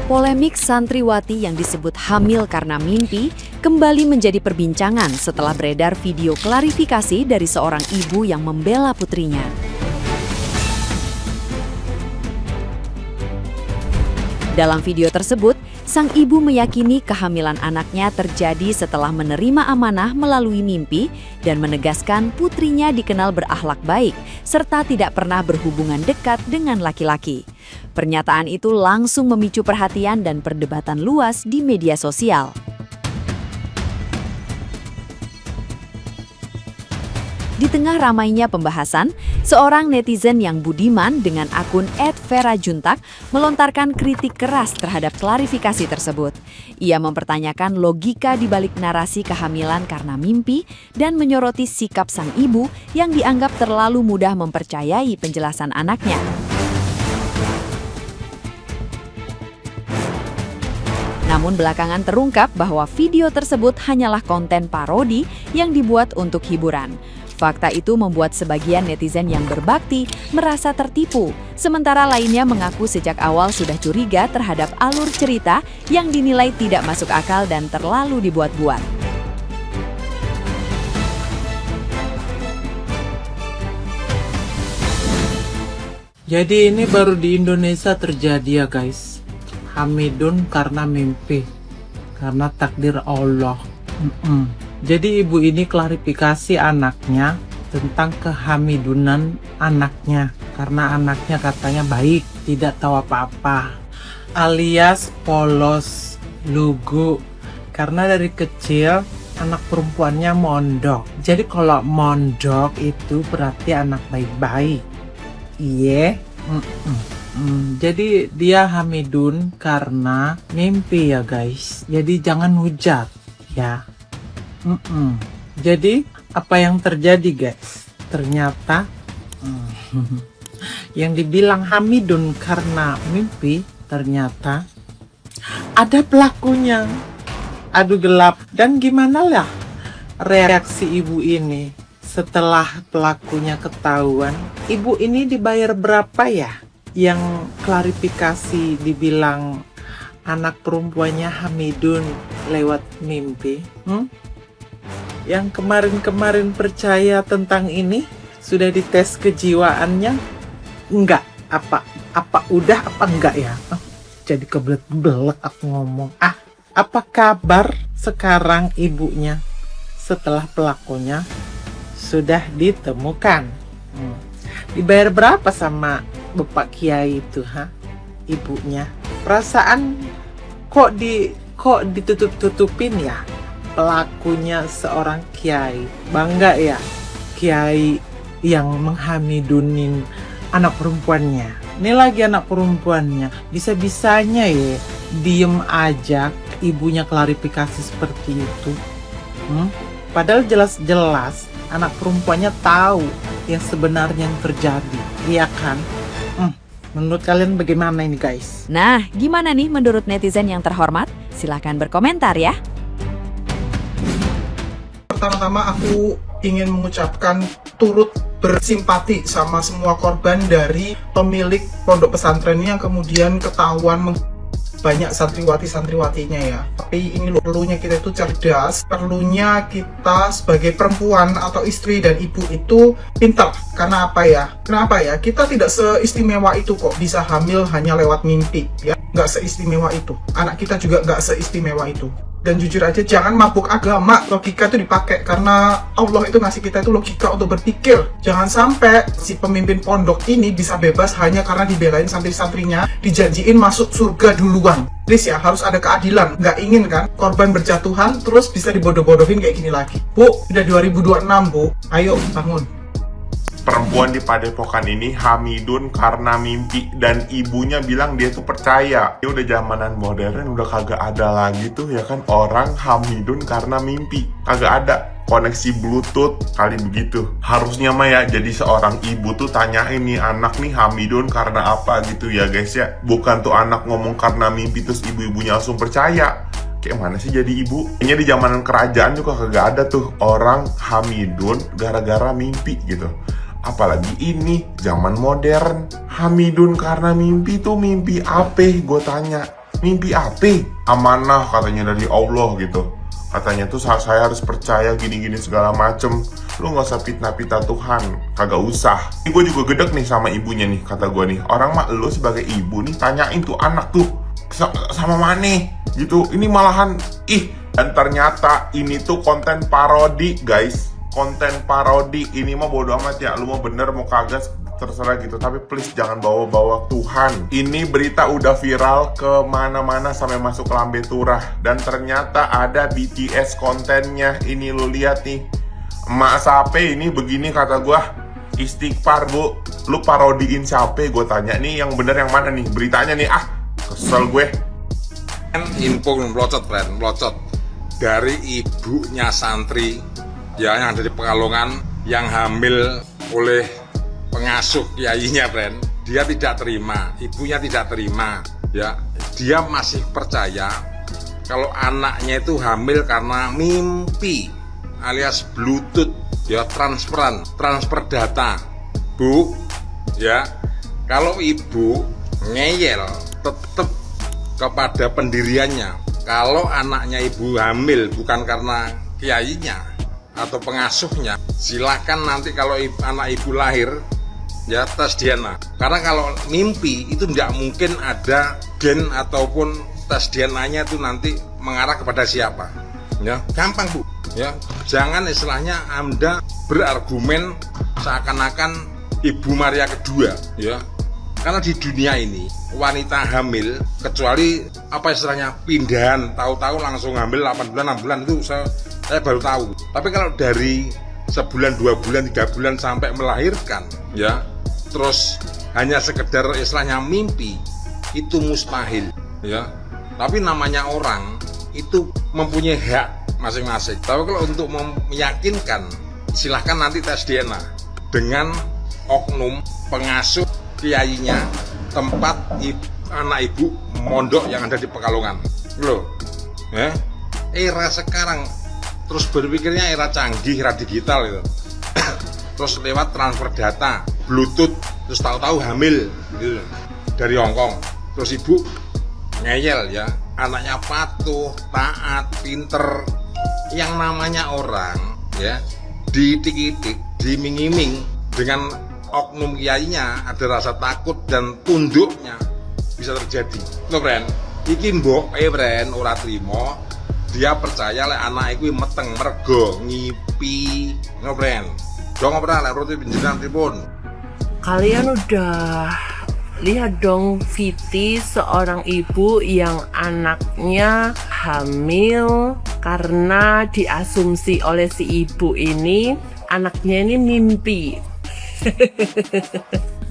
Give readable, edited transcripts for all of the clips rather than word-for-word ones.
Polemik santriwati yang disebut hamil karena mimpi kembali menjadi perbincangan setelah beredar video klarifikasi dari seorang ibu yang membela putrinya. Dalam video tersebut, sang ibu meyakini kehamilan anaknya terjadi setelah menerima amanah melalui mimpi dan menegaskan putrinya dikenal berakhlak baik serta tidak pernah berhubungan dekat dengan laki-laki. Pernyataan itu langsung memicu perhatian dan perdebatan luas di media sosial. Di tengah ramainya pembahasan, seorang netizen yang budiman dengan akun @verajuntak melontarkan kritik keras terhadap klarifikasi tersebut. Ia mempertanyakan logika di balik narasi kehamilan karena mimpi dan menyoroti sikap sang ibu yang dianggap terlalu mudah mempercayai penjelasan anaknya. Namun belakangan terungkap bahwa video tersebut hanyalah konten parodi yang dibuat untuk hiburan. Fakta itu membuat sebagian netizen yang berbakti merasa tertipu, sementara lainnya mengaku sejak awal sudah curiga terhadap alur cerita yang dinilai tidak masuk akal dan terlalu dibuat-buat. Jadi ini baru di Indonesia terjadi ya guys. Hamidun karena mimpi, karena takdir Allah. Jadi ibu ini klarifikasi anaknya tentang kehamidunan anaknya. Karena anaknya katanya baik, tidak tahu apa-apa. Alias polos, lugu. Karena dari kecil anak perempuannya mondok. Jadi kalau mondok itu berarti anak baik-baik. Iya. Jadi dia hamidun karena mimpi ya guys. Jadi jangan hujat ya. Jadi apa yang terjadi guys? Ternyata yang dibilang hamidun karena mimpi ternyata ada pelakunya. Aduh gelap. Dan gimana lah reaksi ibu ini setelah pelakunya ketahuan? Ibu ini dibayar berapa ya? Yang klarifikasi dibilang anak perempuannya hamidun lewat mimpi. Yang kemarin-kemarin percaya tentang ini sudah dites kejiwaannya? Enggak. Apa udah apa enggak ya? Jadi kebelet-belet aku ngomong. Apa kabar sekarang ibunya setelah pelakunya sudah ditemukan? Dibayar berapa sama Bapak Kiai itu, ibunya? Perasaan kok ditutup-tutupin ya? Pelakunya seorang kiai. Bangga ya kiai yang menghamidunin anak perempuannya. Ini lagi anak perempuannya. Bisa-bisanya ya diem aja ibunya klarifikasi seperti itu. Padahal jelas-jelas anak perempuannya tahu yang sebenarnya yang terjadi. Iya kan? Menurut kalian bagaimana ini guys? Nah, gimana nih menurut netizen yang terhormat? Silahkan berkomentar ya. Pertama-tama aku ingin mengucapkan turut bersimpati sama semua korban dari pemilik pondok pesantren yang kemudian ketahuan banyak santriwati-santriwatinya ya. Tapi ini perlunya kita itu cerdas, perlunya kita sebagai perempuan atau istri dan ibu itu pintar. Karena apa ya? Kenapa ya? Kita tidak seistimewa itu kok bisa hamil hanya lewat mimpi ya. Nggak seistimewa itu. Anak kita juga nggak seistimewa itu. Dan jujur aja jangan mabuk agama, logika itu dipakai karena Allah itu ngasih kita itu logika untuk berpikir. Jangan sampai si pemimpin pondok ini bisa bebas hanya karena dibelain santri-santrinya, dijanjiin masuk surga duluan. Please ya, harus ada keadilan. Nggak ingin kan korban berjatuhan terus bisa dibodoh-bodohin kayak gini lagi. Bu, udah 2026 Bu, ayo bangun. Perempuan di Padepokan ini hamidun karena mimpi dan ibunya bilang dia tuh percaya. Ini udah zamanan modern, udah kagak ada lagi tuh ya kan orang hamidun karena mimpi. Kagak ada koneksi bluetooth kali begitu. Harusnya mah ya jadi seorang ibu tuh tanyain nih anak nih hamidun karena apa gitu ya guys ya. Bukan tuh anak ngomong karena mimpi terus ibu-ibunya langsung percaya. Kayak mana sih jadi ibu? Kayaknya di zamanan kerajaan juga kagak ada tuh orang hamidun gara-gara mimpi gitu. Apalagi ini zaman modern. Hamidun karena mimpi tuh mimpi apa? Gue tanya. Mimpi apa? Amanah katanya dari Allah gitu. Katanya tuh saya harus percaya gini-gini segala macem. Lu gak usah fitnah-fitnah Tuhan. Kagak usah. Ini gue juga gedek nih sama ibunya nih. Kata gue nih, orang mah lu sebagai ibu nih tanyain tuh anak tuh sama mana gitu. Ini malahan dan ternyata ini tuh konten parodi guys. Konten parodi. Ini mah bodo amat ya. Lu mau bener mau kagak terserah gitu, tapi please jangan bawa-bawa Tuhan. Ini berita udah viral kemana-mana sampai masuk lambe turah, dan ternyata ada BTS kontennya. Ini lu lihat nih, emak sape ini begini kata gua, istighfar bu, lu parodiin siapa? Gue tanya nih, yang bener yang mana nih beritanya nih? Kesel gue. Info melocot dari ibunya santri ya yang ada di Pekalongan yang hamil oleh pengasuh kiainya, friend. Dia tidak terima, ibunya tidak terima, ya. Dia masih percaya kalau anaknya itu hamil karena mimpi alias bluetooth, ya, transfer data. Bu, ya. Kalau ibu ngeyel tetap kepada pendiriannya. Kalau anaknya ibu hamil bukan karena kiainya atau pengasuhnya, silakan nanti kalau anak ibu lahir ya tes DNA. Karena kalau mimpi itu tidak mungkin ada gen ataupun tes DNA-nya itu nanti mengarah kepada siapa. Ya, gampang bu. Ya, jangan istilahnya Anda berargumen seakan-akan Ibu Maria kedua. Ya, karena di dunia ini wanita hamil kecuali apa istilahnya pindahan, tahu-tahu langsung hamil 8 bulan 6 bulan itu saya baru tahu. Tapi kalau dari sebulan 2 bulan 3 bulan sampai melahirkan, ya, terus hanya sekedar istilahnya mimpi, itu mustahil, ya. Tapi namanya orang itu mempunyai hak masing-masing. Tapi kalau untuk meyakinkan, silahkan nanti tes DNA dengan oknum pengasuh kiainya tempat anak ibu mondok yang ada di Pekalongan. Loh, ya. Era sekarang terus berpikirnya era canggih, era digital gitu. Terus lewat transfer data, bluetooth, terus tahu-tahu hamil gitu dari Hongkong. Terus ibu ngeyel, ya, anaknya patuh, taat, pinter. Yang namanya orang, ya, diitik-itik, diming-iming dengan oknum kiainya, ada rasa takut dan tunduknya bisa terjadi. Loh, friend, iki mbok friend ora trimo. Dia percaya lek anak iku meteng mergo ngipi. Loh, friend. Dong ora lek roti pinjenan pripun? Kalian udah lihat dong Viti, seorang ibu yang anaknya hamil karena diasumsi oleh si ibu ini anaknya ini mimpi.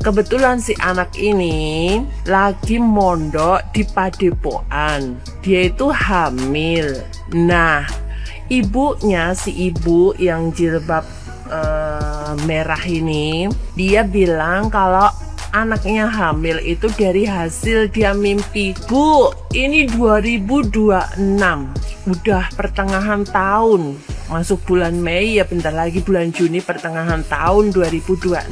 Kebetulan si anak ini lagi mondok di Padepokan. Dia itu hamil. Nah, ibunya, si ibu yang jilbab merah ini, dia bilang kalau anaknya hamil itu dari hasil dia mimpi. Bu, ini 2026, udah pertengahan tahun, masuk bulan Mei, ya bentar lagi bulan Juni, pertengahan tahun 2026.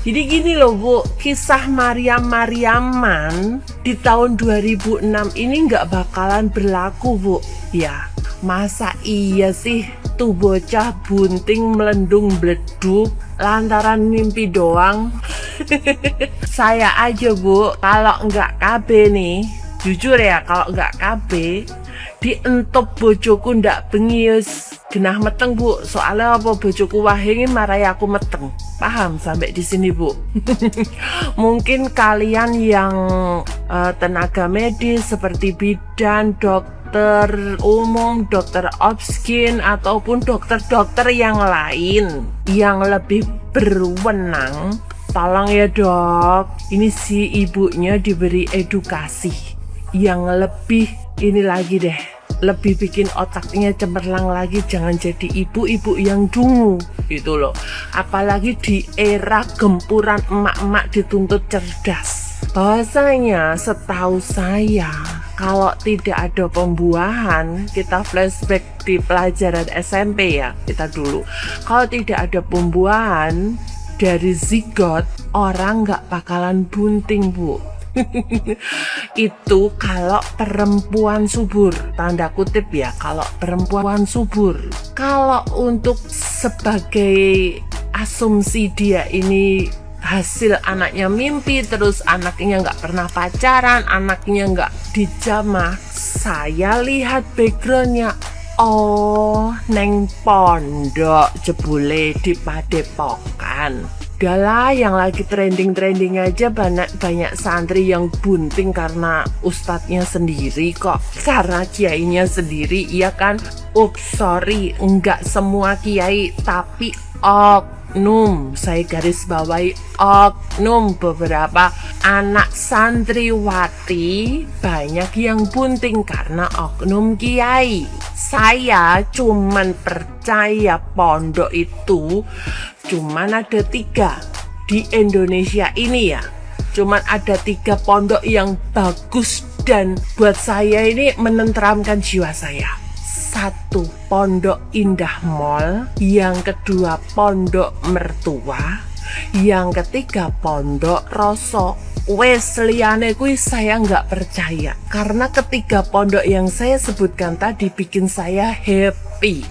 Jadi gini loh bu, kisah Mariam-Mariaman di tahun 2006 ini nggak bakalan berlaku bu. Ya, masa iya sih tuh bocah bunting melendung bleduk lantaran mimpi doang. Saya aja bu, kalau nggak KB nih, jujur ya, kalau nggak KB dientop bojoku ndak bengius genah meteng bu. Soalnya apa, bojoku wahingin marai aku meteng. Paham sampai di sini bu? Mungkin kalian yang tenaga medis seperti bidan, dokter umum, dokter obskin, ataupun dokter-dokter yang lain yang lebih berwenang, tolong ya dok, ini si ibunya diberi edukasi yang lebih ini lagi deh, lebih bikin otaknya cemerlang lagi, jangan jadi ibu-ibu yang dungu gitu loh. Apalagi di era gempuran emak-emak dituntut cerdas. Bahwasanya setahu saya, kalau tidak ada pembuahan, kita flashback di pelajaran SMP ya, kita dulu, kalau tidak ada pembuahan dari zigot, orang nggak bakalan bunting bu. Itu kalau perempuan subur, tanda kutip ya, kalau perempuan subur. Kalau untuk sebagai asumsi dia ini hasil anaknya mimpi, terus anaknya nggak pernah pacaran, anaknya nggak dijamah, saya lihat backgroundnya, oh neng pondok jebule di Padepokan. Udahlah, yang lagi trending aja banyak santri yang bunting karena ustadznya sendiri kok, karena kiainya sendiri, iya kan? Sorry, enggak semua kiai, tapi oknum, saya garis bawahi oknum, beberapa anak santriwati banyak yang bunting karena oknum kiai. Saya cuman percaya pondok itu cuman ada 3 di Indonesia ini ya. Cuman ada 3 pondok yang bagus dan buat saya ini menenteramkan jiwa saya. 1, Pondok Indah Mall. Yang kedua, Pondok Mertua. Yang ketiga, Pondok Roso. Wes liyane kuwi saya nggak percaya, karena ketiga pondok yang saya sebutkan tadi bikin saya happy,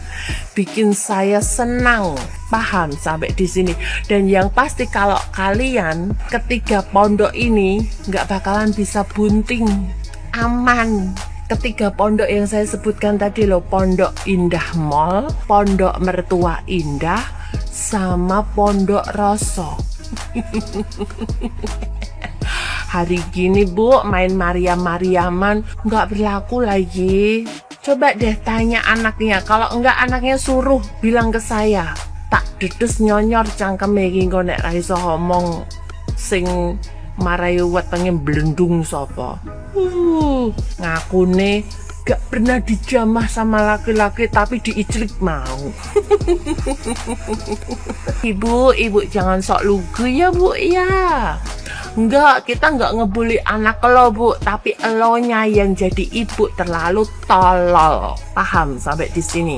bikin saya senang. Paham sampai di sini? Dan yang pasti kalau kalian ketiga pondok ini nggak bakalan bisa bunting, aman. Ketiga pondok yang saya sebutkan tadi loh, Pondok Indah Mall, Pondok Mertua Indah, sama Pondok Roso. Hari gini Bu, main Mariam-Mariaman nggak berlaku lagi. Coba deh tanya anaknya, kalau enggak anaknya suruh bilang ke saya. Tak dedes nyonyor cangkeme iki engko nek ra iso ngomong sing marai wetenge blendung sapa. Ngakune gak pernah dijamah sama laki-laki tapi diiclik mau. Ibu jangan sok lugu ya Bu ya. Enggak, kita enggak ngebully anak lo Bu, tapi elonya yang jadi ibu terlalu tolol. Paham sampai di sini?